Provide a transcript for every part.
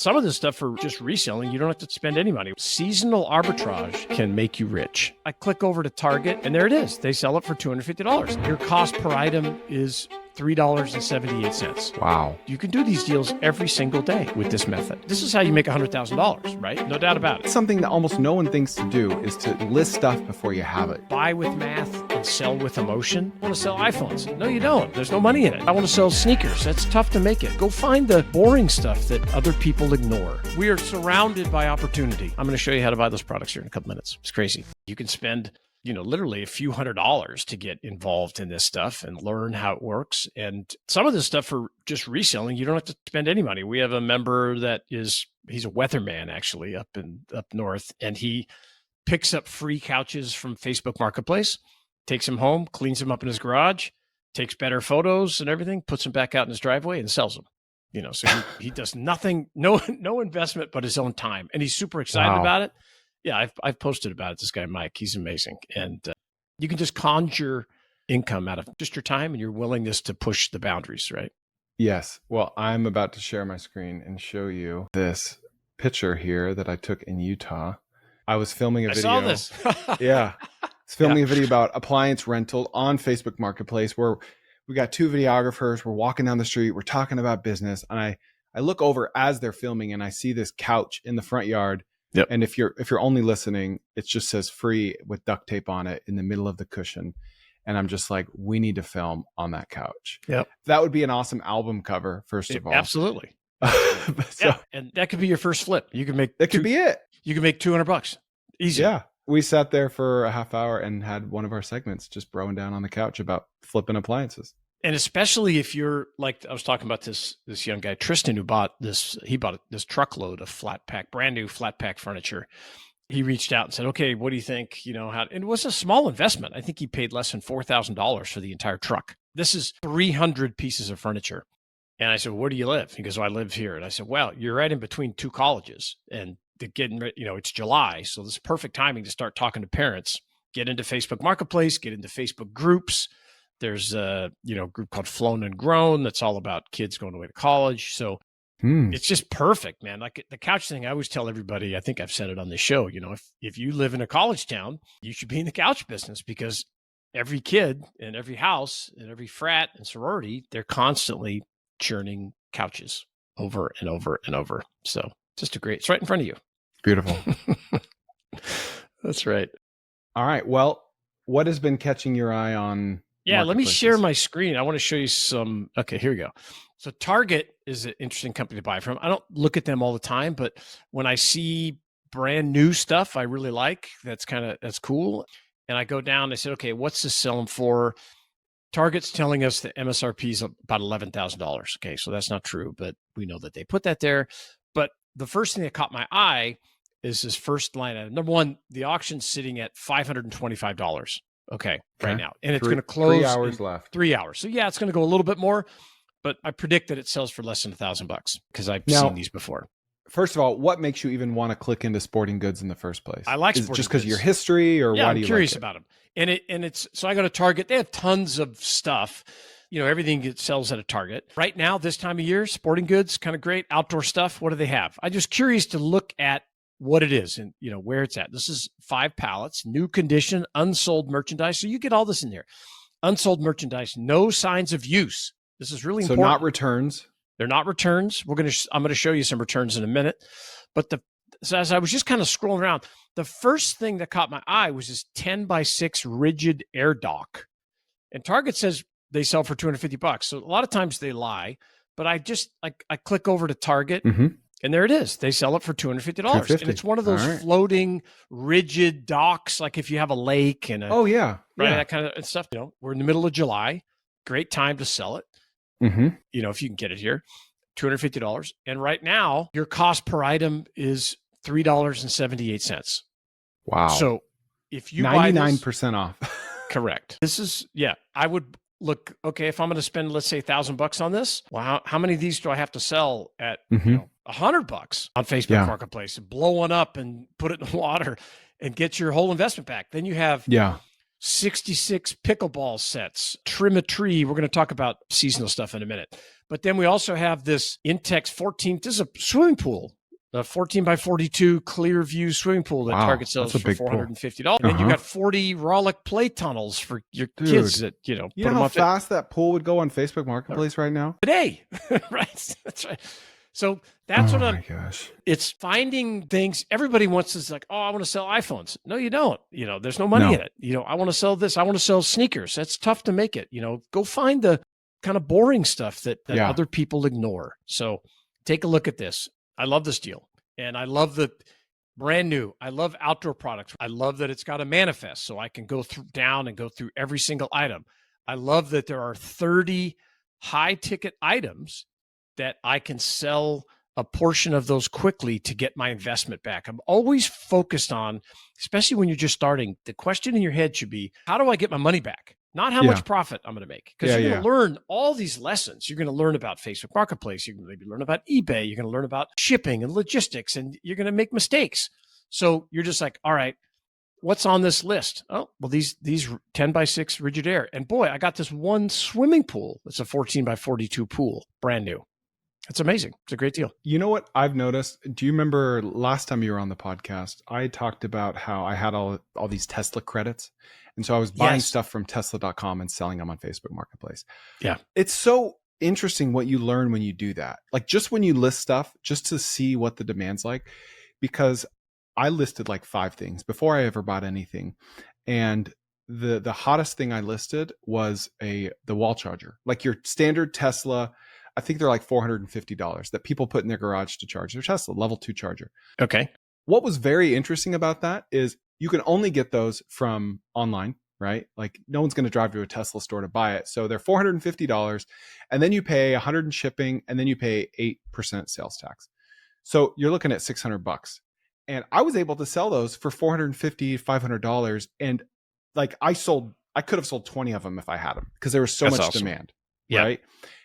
Some of this stuff for just reselling, you don't have to spend any money. Seasonal arbitrage can make you rich. I click over to Target, and there it is. They sell it for $250. Your cost per item is $3.78. Wow. You can do these deals every single day with this method. This is how you make $100,000, right? No doubt about it. Something that almost no one thinks to do is to list stuff before you have it. Buy with math and sell with emotion. I want to sell iPhones. No, you don't. There's no money in it. I want to sell sneakers. That's tough to make it. Go find the boring stuff that other people ignore. We are surrounded by opportunity. I'm going to show you how to buy those products here in a couple minutes. It's crazy. You can spend literally a few $100s to get involved in this stuff and learn how it works. And some of this stuff for just reselling, you don't have to spend any money. We have a member he's a weatherman actually up north, and he picks up free couches from Facebook Marketplace, takes them home, cleans them up in his garage, takes better photos and everything, puts them back out in his driveway and sells them. So he does nothing, no investment but his own time. And he's super excited about it. Yeah, I've posted about it. This guy, Mike, he's amazing. And you can just conjure income out of just your time and your willingness to push the boundaries, right? Yes. Well, I'm about to share my screen and show you this picture here that I took in Utah. I was filming a video. I saw this. Yeah. I was filming a video about appliance rental on Facebook Marketplace where we got two videographers. We're walking down the street. We're talking about business. And I look over as they're filming and I see this couch in the front yard. Yep. And if you're only listening, it just says free with duct tape on it in the middle of the cushion. And I'm just like, we need to film on that couch. Yep. That would be an awesome album cover, first of all. Absolutely. Yeah. And that could be your first flip. You can make that could be it. You can make $200. Easy. Yeah. We sat there for a half hour and had one of our segments just broing down on the couch about flipping appliances. And especially if you're like, I was talking about this young guy, Tristan, who bought this truckload of brand new flat pack furniture. He reached out and said, okay, what do you think? It was a small investment. I think he paid less than $4,000 for the entire truck. This is 300 pieces of furniture. And I said, where do you live? He goes, well, I live here. And I said, well, you're right in between two colleges and it's July. So this is perfect timing to start talking to parents, get into Facebook Marketplace, get into Facebook groups. There's a group called Flown and Grown that's all about kids going away to college. So it's just perfect, man. Like the couch thing, I always tell everybody, I think I've said it on this show, if you live in a college town, you should be in the couch business because every kid in every house and every frat and sorority, they're constantly churning couches over and over and over. So it's right in front of you. Beautiful. That's right. All right. Well, what has been catching your eye on? Yeah, let me share my screen. I want to show you some. Okay, here we go. So Target is an interesting company to buy from. I don't look at them all the time, but when I see brand new stuff I really like, that's cool. And I go down, I said, okay, what's this selling for? Target's telling us the MSRP is about $11,000. Okay, so that's not true, but we know that they put that there. But the first thing that caught my eye is this first line item. Number one, the auction's sitting at $525. Okay, right now. And it's going to close 3 hours left. 3 hours. So yeah, it's going to go a little bit more, but I predict that it sells for less than $1,000 because I've seen these before. First of all, what makes you even want to click into sporting goods in the first place? I like sporting goods. Just because of your history or why do you like it? I'm curious about them. And it's, so I go to Target. They have tons of stuff, everything that sells at a Target. Right now, this time of year, sporting goods, kind of great. Outdoor stuff, what do they have? I'm just curious to look at what it is and where it's at. This is 5 pallets, new condition, unsold merchandise. So you get all this in there. Unsold merchandise, no signs of use. This is really important. So not returns. They're not returns. I'm going to show you some returns in a minute. But so as I was just kind of scrolling around, the first thing that caught my eye was this 10x6 rigid air dock. And Target says they sell for $250. So a lot of times they lie, but I click over to Target. Mm-hmm. And there it is. They sell it for $250. And it's one of those floating, rigid docks, like if you have a lake and that kind of stuff. We're in the middle of July. Great time to sell it. Mm-hmm. If you can get it here, $250. And right now, your cost per item is $3.78. Wow. So if you 99% off. Correct. This is, I would look, okay, if I'm going to spend, let's say $1,000 on this, well, how many of these do I have to sell at, $100 on Facebook Marketplace, blow one up and put it in the water and get your whole investment back. Then you have 66 pickleball sets, trim a tree. We're going to talk about seasonal stuff in a minute, But then we also have this Intex 14. This is a swimming pool, a 14 by 42 clear view swimming pool that Target sells for $450. And you got 40 Rollick play tunnels for your kids that, you know how fast that pool would go on Facebook Marketplace right now? Today, right? That's right. So that's what I'm. Gosh. It's finding things. Everybody wants to like, oh, I want to sell iPhones. No, you don't. You know, there's no money in it. You know, I want to sell this. I want to sell sneakers. That's tough to make it. You know, go find the kind of boring stuff that other people ignore. So take a look at this. I love this deal. And I love the brand new. I love outdoor products. I love that it's got a manifest so I can go down and go through every single item. I love that there are 30 high ticket items that I can sell a portion of those quickly to get my investment back. I'm always focused on, especially when you're just starting, the question in your head should be, how do I get my money back? Not how much profit I'm going to make. Because you're going to learn all these lessons. You're going to learn about Facebook Marketplace. You're going to maybe learn about eBay. You're going to learn about shipping and logistics, and you're going to make mistakes. So you're just like, all right, what's on this list? Oh, well, these 10 by 6 rigid air. And boy, I got this one swimming pool. It's a 14 by 42 pool, brand new. It's amazing. It's a great deal. You know what I've noticed? Do you remember last time you were on the podcast, I talked about how I had all these Tesla credits. And so I was buying stuff from Tesla.com and selling them on Facebook Marketplace. Yeah. It's so interesting what you learn when you do that. Like just when you list stuff, just to see what the demand's like, because I listed like 5 things before I ever bought anything. And the hottest thing I listed was the wall charger, like your standard Tesla. I think they're like $450 that people put in their garage to charge their Tesla level 2 charger. Okay. What was very interesting about that is you can only get those from online, right? Like no one's going to drive to a Tesla store to buy it. So they're $450 and then you pay $100 in shipping and then you pay 8% sales tax. So you're looking at $600. And I was able to sell those for $450, $500. And like I could have sold 20 of them if I had them because there was so much demand, right?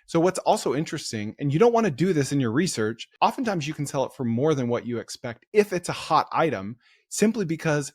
So what's also interesting, and you don't want to do this in your research, oftentimes you can sell it for more than what you expect if it's a hot item, simply because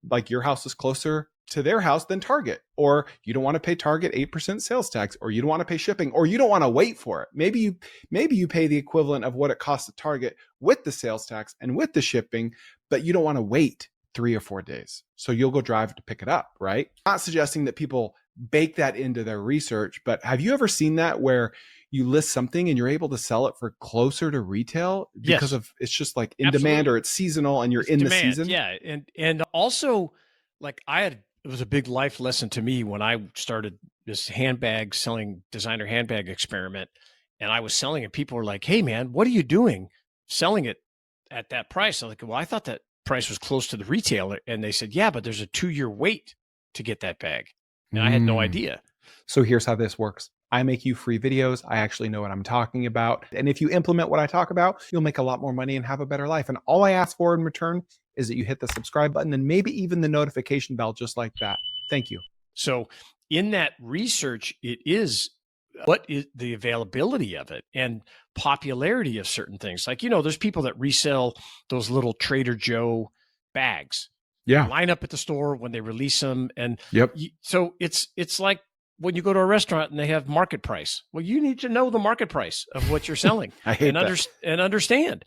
like your house is closer to their house than Target, or you don't want to pay Target 8% sales tax, or you don't want to pay shipping, or you don't want to wait for it. Maybe you pay the equivalent of what it costs at Target with the sales tax and with the shipping, but you don't want to wait 3 or 4 days. So you'll go drive to pick it up, right? Not suggesting that people bake that into their research, but have you ever seen that where you list something and you're able to sell it for closer to retail because of it's just like in demand or it's seasonal and you're in the season? Yeah. And also like it was a big life lesson to me when I started this designer handbag experiment, and I was selling it. People were like, hey man, what are you doing selling it at that price? I'm like, well, I thought that price was close to the retailer. And they said, yeah, but there's a 2-year wait to get that bag. And I had no idea. So here's how this works. I make you free videos. I actually know what I'm talking about. And if you implement what I talk about, you'll make a lot more money and have a better life. And all I ask for in return is that you hit the subscribe button and maybe even the notification bell just like that. Thank you. So in that research, it is what is the availability of it and popularity of certain things. Like, there's people that resell those little Trader Joe bags. Yeah. Line up at the store when they release them. And so it's like when you go to a restaurant and they have market price. Well, you need to know the market price of what you're selling I hate and understand.